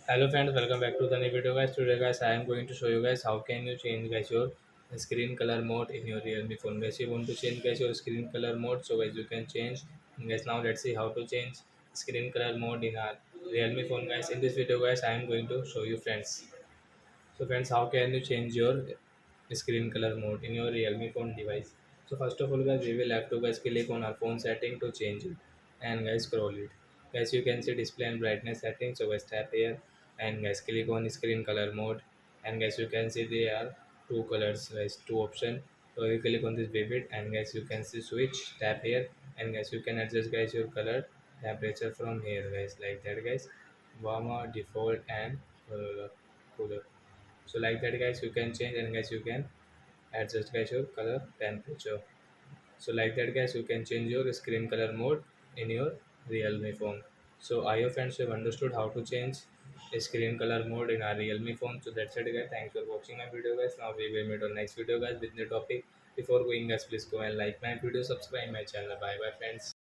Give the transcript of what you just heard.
Hello friends, welcome back to the new video guys. Today guys, I am going to show you guys how can you change guys your screen color mode in your Realme phone. Guys, you want to change guys your screen color mode, so guys you can change. And guys, now let's see how to change screen color mode in our Realme phone guys. In this video guys, I am going to show you friends. So friends, how can you change your screen color mode in your Realme phone device? So first of all guys, we will have to guys click on our phone setting to change it and guys scroll it. Guys, you can see display and brightness settings. So guys tap here and guys click on screen color mode and guys you can see there are two colors guys, two option. So you click on this vivid and guys you can see switch, tap here and guys you can adjust guys your color temperature from here guys, like that guys, warmer, default and cooler. So like that guys you can change and guys you can adjust guys your color temperature. So like that guys you can change your screen color mode in your Realme phone. So I hope friends you have understood how to change a screen color mode in our Realme phone. So that's it guys, thanks for watching my video guys. Now we will meet on next video guys with new topic. Before going guys, please go and like my video, subscribe my channel. Bye bye friends.